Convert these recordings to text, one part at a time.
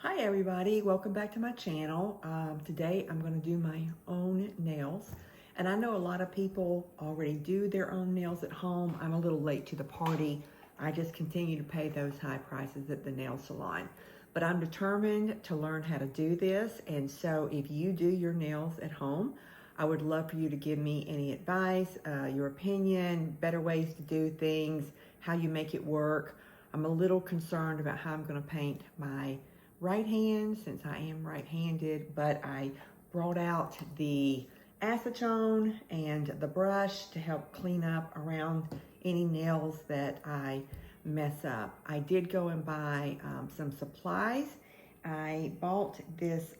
Hi everybody, welcome back to my channel. Today I'm going to do my own nails, and I know a lot of people already do their own nails at home. I'm a little late to the party. I just continue to pay those high prices at the nail salon, but I'm determined to learn how to do this. And so if you do your nails at home, I would love for you to give me any advice, your opinion, better ways to do things, how you make it work. I'm a little concerned about how I'm going to paint my right hand since I am right-handed, but I brought out the acetone and the brush to help clean up around any nails that I mess up. I did go and buy some supplies. I bought this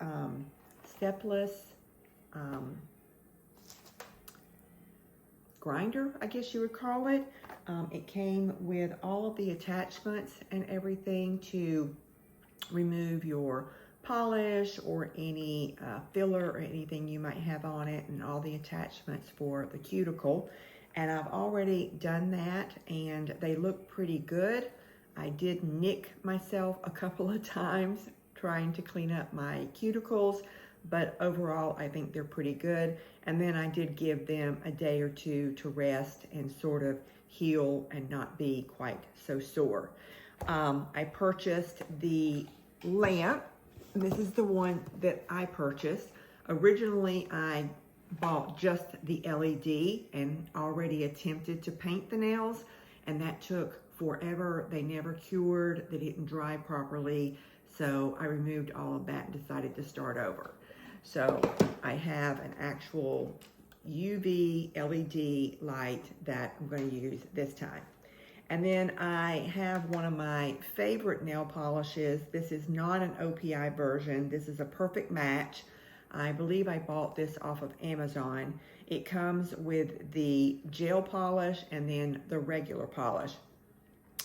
stepless grinder, I guess you would call it. It came with all of the attachments and everything to remove your polish or any filler or anything you might have on it, and all the attachments for the cuticle. And I've already done that and they look pretty good. I did nick myself a couple of times trying to clean up my cuticles, but overall I think they're pretty good. And then I did give them a day or two to rest and sort of heal and not be quite so sore. I purchased the lamp. This is the one that I purchased. Originally, I bought just the LED and already attempted to paint the nails, and that took forever. They never cured. They didn't dry properly. So I removed all of that and decided to start over. So I have an actual UV LED light that I'm going to use this time. And then I have one of my favorite nail polishes. This is not an OPI version. This is a perfect match. I believe I bought this off of Amazon. It comes with the gel polish and then the regular polish.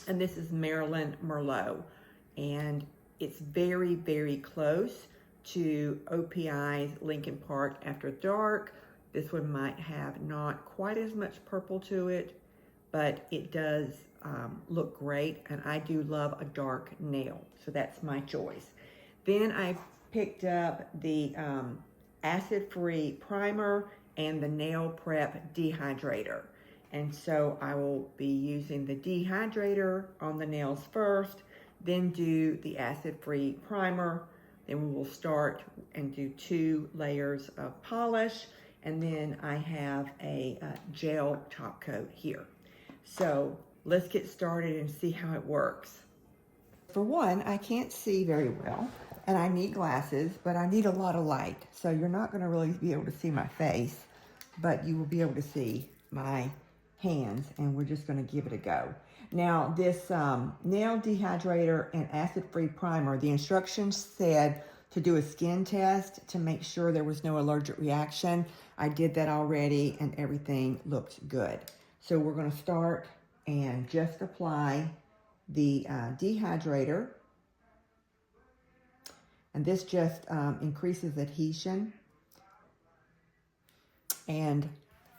And this is Marilyn Merlot. And it's very, very close to OPI's Lincoln Park After Dark. This one might have not quite as much purple to it, but it does look great, and I do love a dark nail, so that's my choice. Then I picked up the acid-free primer and the nail prep dehydrator, and so I will be using the dehydrator on the nails first, then do the acid-free primer, then we will start and do 2 layers of polish, and then I have a gel top coat here. So let's get started and see how it works. For one, I can't see very well, and I need glasses, but I need a lot of light. So you're not going to really be able to see my face, but you will be able to see my hands, and we're just going to give it a go. Now, this nail dehydrator and acid-free primer, the instructions said to do a skin test to make sure there was no allergic reaction. I did that already, and everything looked good. So we're going to start and just apply the dehydrator. And this just increases adhesion. And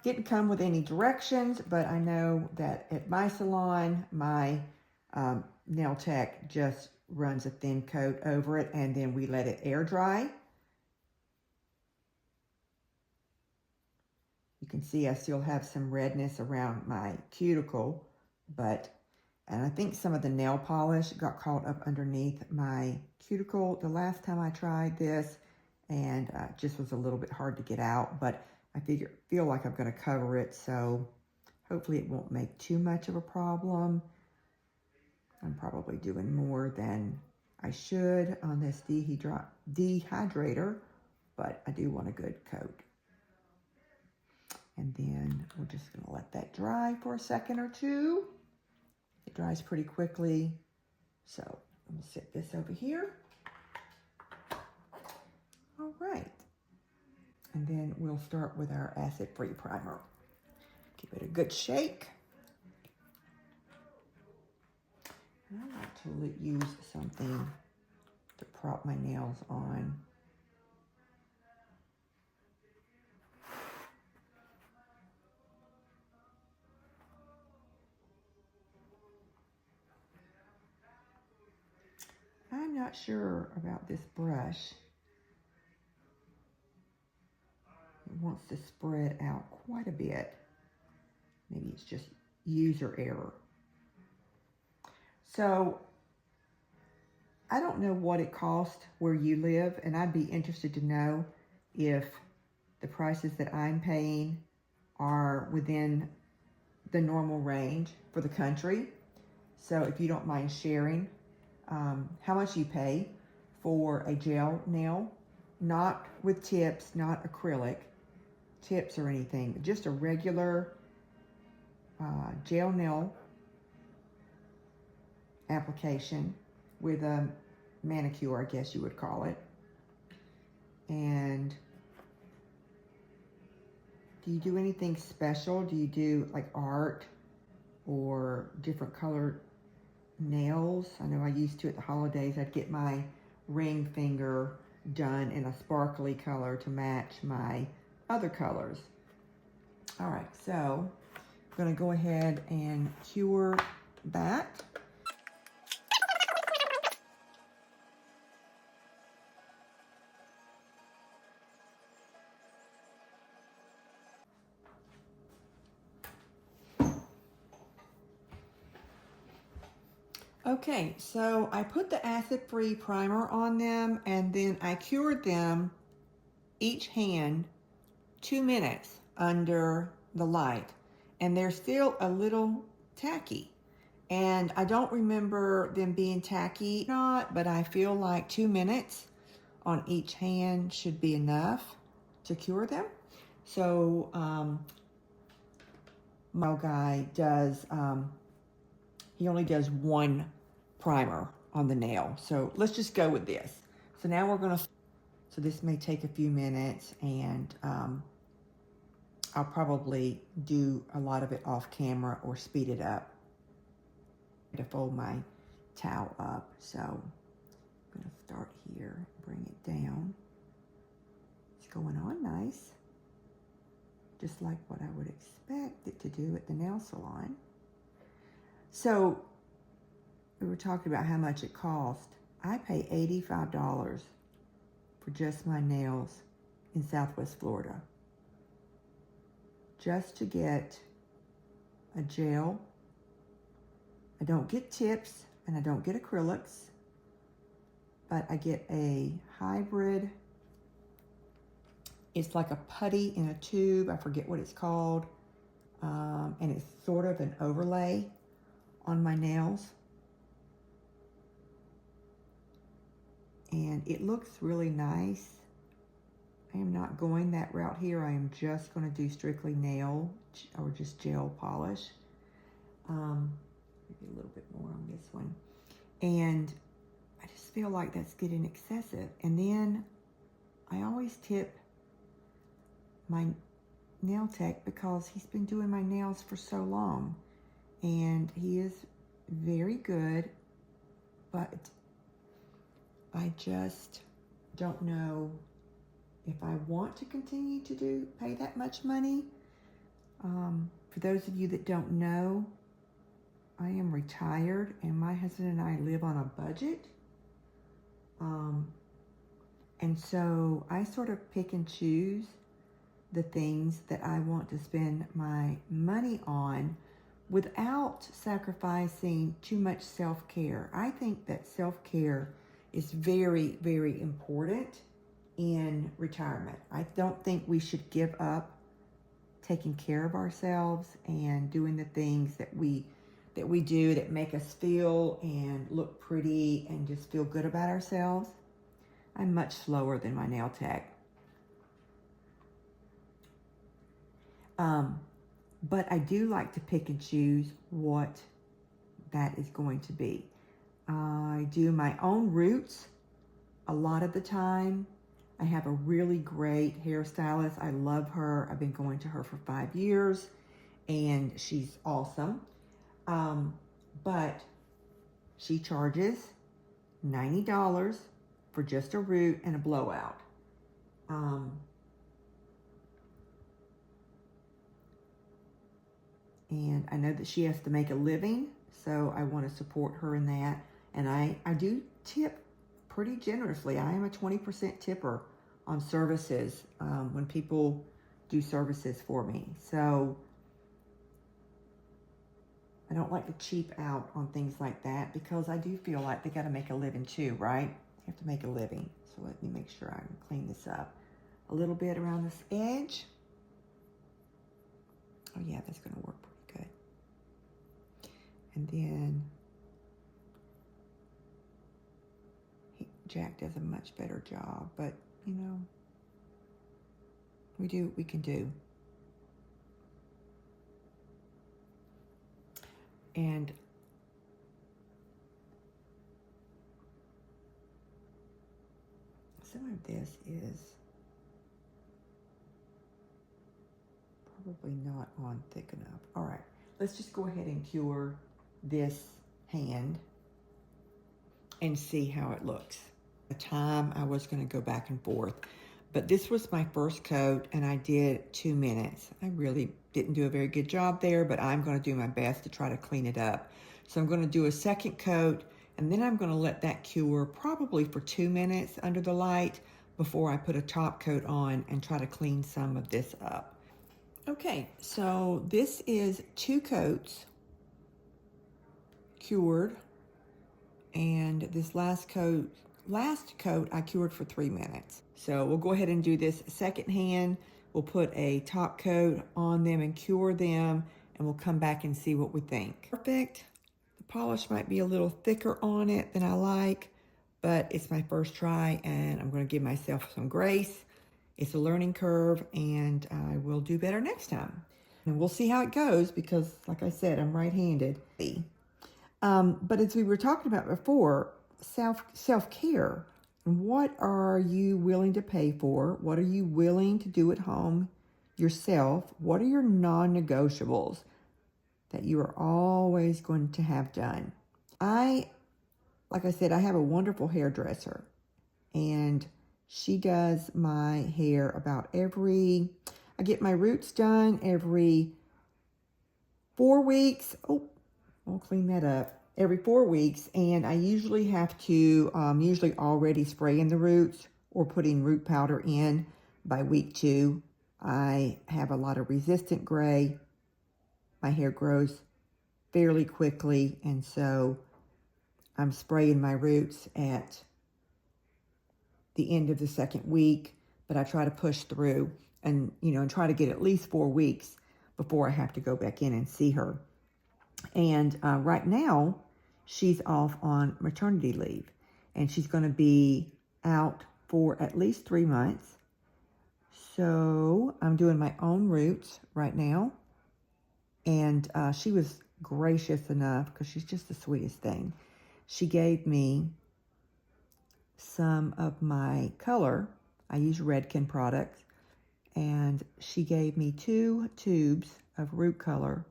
didn't come with any directions, but I know that at my salon, my nail tech just runs a thin coat over it, and then we let it air dry. You can see I still have some redness around my cuticle, and I think some of the nail polish got caught up underneath my cuticle the last time I tried this, and it just was a little bit hard to get out, but I feel like I'm going to cover it, so hopefully it won't make too much of a problem. I'm probably doing more than I should on this dehydrator, but I do want a good coat. And then we're just going to let that dry for a second or two. It dries pretty quickly, so I'm going to set this over here. All right. And then we'll start with our acid-free primer. Give it a good shake. And I like to use something to prop my nails on. I I'm not sure about this brush. It wants to spread out quite a bit. Maybe it's just user error. So I don't know what it costs where you live, and I'd be interested to know if the prices that I'm paying are within the normal range for the country. So if you don't mind sharing how much you pay for a gel nail, not with tips, not acrylic tips or anything, but just a regular gel nail application with a manicure, I guess you would call it. And do you do anything special? Do you do like art or different colored nails? I know I used to at the holidays, I'd get my ring finger done in a sparkly color to match my other colors. All right, so I'm gonna go ahead and cure that. Okay, so I put the acid-free primer on them, and then I cured them each hand 2 minutes under the light, and they're still a little tacky. And I don't remember them being tacky or not, but I feel like 2 minutes on each hand should be enough to cure them. So my guy does, he only does one primer on the nail. So let's just go with this. So now we're gonna, so this may take a few minutes, and I'll probably do a lot of it off camera or speed it up to fold my towel up. So I'm gonna start here, bring it down. It's going on nice, just like what I would expect it to do at the nail salon. So we were talking about how much it cost. I pay $85 for just my nails in Southwest Florida, just to get a gel. I don't get tips and I don't get acrylics, but I get a hybrid. It's like a putty in a tube. I forget what it's called. And it's sort of an overlay on my nails. And it looks really nice. I am not going that route here. I am just going to do strictly nail or just gel polish. Maybe a little bit more on this one. And I just feel like that's getting excessive. And then I always tip my nail tech because he's been doing my nails for so long. And he is very good, but I just don't know if I want to continue to pay that much money. For those of you that don't know, I am retired and my husband and I live on a budget. And so I sort of pick and choose the things that I want to spend my money on without sacrificing too much self-care. I think that self-care is very, very important in retirement. I don't think we should give up taking care of ourselves and doing the things that we do that make us feel and look pretty and just feel good about ourselves. I'm much slower than my nail tech. But I do like to pick and choose what that is going to be. I do my own roots a lot of the time. I have a really great hairstylist. I love her. I've been going to her for 5 years and she's awesome. But she charges $90 for just a root and a blowout. And I know that she has to make a living, so I want to support her in that. And I do tip pretty generously. I am a 20% tipper on services when people do services for me. So I don't like to cheap out on things like that because I do feel like they got to make a living too, right? You have to make a living. So let me make sure I can clean this up a little bit around this edge. Oh yeah, that's going to work pretty good. And then Jack does a much better job, but you know, we do what we can do. And some of this is probably not on thick enough. All right, let's just go ahead and cure this hand and see how it looks. The time I was going to go back and forth, but this was my first coat and I did 2 minutes. I really didn't do a very good job there, but I'm going to do my best to try to clean it up. So I'm going to do a second coat and then I'm going to let that cure probably for 2 minutes under the light before I put a top coat on and try to clean some of this up. Okay, so this is 2 coats cured, and this last coat I cured for 3 minutes. So we'll go ahead and do this second hand. We'll put a top coat on them and cure them, and we'll come back and see what we think. Perfect. The polish might be a little thicker on it than I like, but it's my first try, and I'm going to give myself some grace. It's a learning curve, and I will do better next time. And we'll see how it goes because, like I said, I'm right-handed. But as we were talking about before, self-care. What are you willing to pay for? What are you willing to do at home yourself? What are your non-negotiables that you are always going to have done? Like I said, I have a wonderful hairdresser, and she does my hair about I get my roots done every 4 weeks. Oh, I'll clean that up. Every 4 weeks, and I usually have to usually already spraying the roots or putting root powder in by week 2. I have a lot of resistant gray. My hair grows fairly quickly, and so I'm spraying my roots at the end of the 2nd week, but I try to push through and try to get at least 4 weeks before I have to go back in and see her. And right now, she's off on maternity leave, and she's going to be out for at least 3 months. So I'm doing my own roots right now, and she was gracious enough, because she's just the sweetest thing. She gave me some of my color. I use Redken products, and she gave me 2 tubes of root color.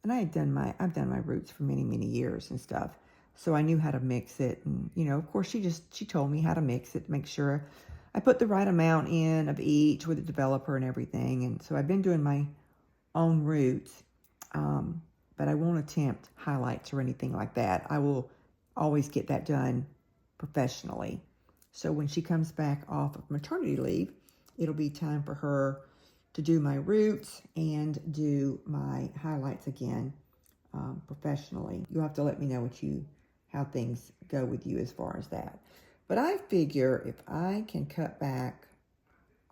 And I've done my roots for many, many years and stuff. So I knew how to mix it. And, of course, she told me how to mix it, make sure I put the right amount in of each with the developer and everything. And so I've been doing my own roots, but I won't attempt highlights or anything like that. I will always get that done professionally. So when she comes back off of maternity leave, it'll be time for her to do my roots and do my highlights again professionally. You'll have to let me know how things go with you as far as that. But I figure if I can cut back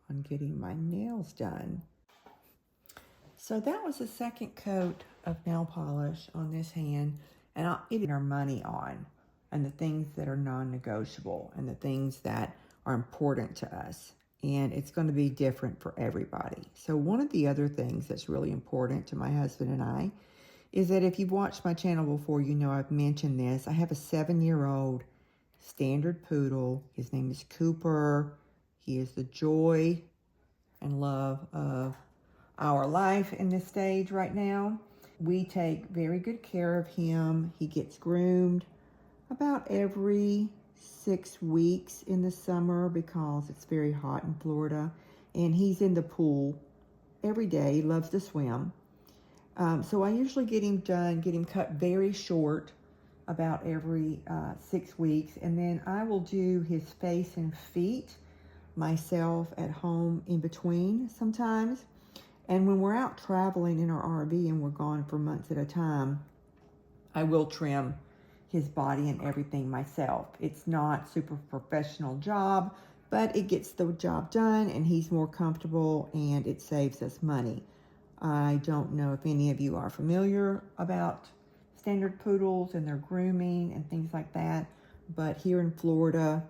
on getting my nails done. So that was the second coat of nail polish on this hand, and I'll put our money on, and the things that are non-negotiable and the things that are important to us. And it's going to be different for everybody. So one of the other things that's really important to my husband and I is that if you've watched my channel before, I've mentioned this. I have a 7-year-old standard poodle. His name is Cooper. He is the joy and love of our life in this stage right now. We take very good care of him. He gets groomed about every 6 weeks in the summer because it's very hot in Florida, and he's in the pool every day. He loves to swim. So I usually get him cut very short about every 6 weeks. And then I will do his face and feet myself at home in between sometimes. And when we're out traveling in our RV and we're gone for months at a time, I will trim his body and everything myself. It's not super professional job, but it gets the job done and he's more comfortable and it saves us money. I don't know if any of you are familiar about standard poodles and their grooming and things like that, but here in Florida,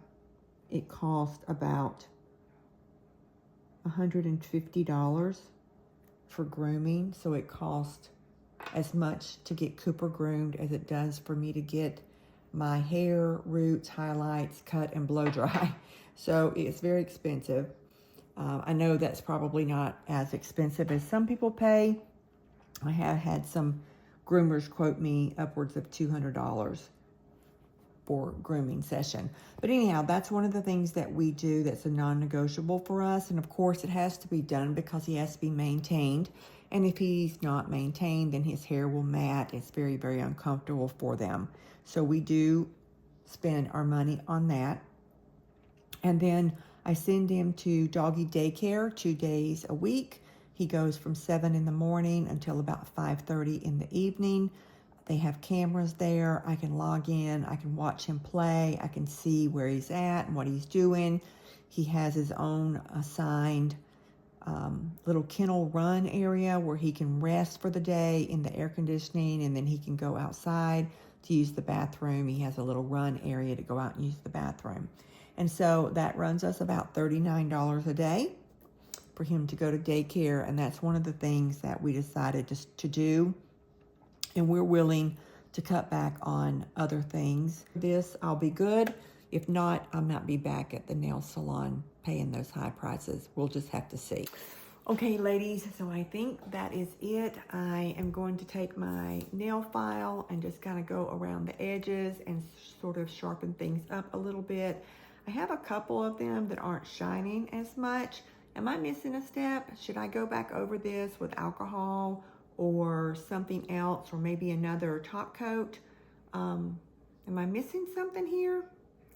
it costs about $150 for grooming. So it costs as much to get Cooper groomed as it does for me to get my hair, roots, highlights, cut, and blow dry. So it's very expensive. I know that's probably not as expensive as some people pay. I have had some groomers quote me upwards of $200 for grooming session. But anyhow, that's one of the things that we do that's a non-negotiable for us. And of course it has to be done because he has to be maintained. And if he's not maintained, then his hair will mat. It's very, very uncomfortable for them. So we do spend our money on that. And then I send him to doggy daycare 2 days a week. He goes from 7 in the morning until about 5:30 in the evening. They have cameras there. I can log in. I can watch him play. I can see where he's at and what he's doing. He has his own assigned little kennel run area where he can rest for the day in the air conditioning, and then he can go outside to use the bathroom. He has a little run area to go out and use the bathroom. And so that runs us about $39 a day for him to go to daycare. And that's one of the things that we decided to do. And we're willing to cut back on other things. This, I'll be good. If not, I'll not be back at the nail salon paying those high prices. We'll just have to see. Okay, ladies, so I think that is it. I am going to take my nail file and just kind of go around the edges and sort of sharpen things up a little bit. I have a couple of them that aren't shining as much. Am I missing a step? Should I go back over this with alcohol or something else, or maybe another top coat? Am I missing something here?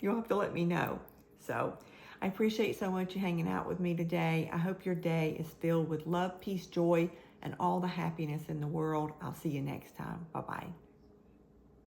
You'll have to let me know. So I appreciate so much you hanging out with me today. I hope your day is filled with love, peace, joy, and all the happiness in the world. I'll see you next time. Bye-bye.